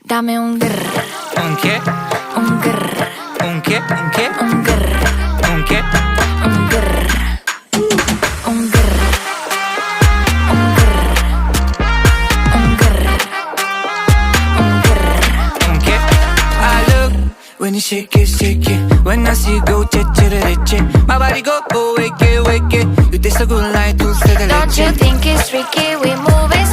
Dame un grr. ¿Un qué? Un grr. ¿Un qué? ¿Un qué? Un grr. ¿Un qué? Un grr. Un grr. Un grr. Un grr. Un grr. ¿Un qué? I look when you shake it. When I see you go, che. My body go, wake it. You taste so good like dulce de leche. Don't you think it's tricky? We move it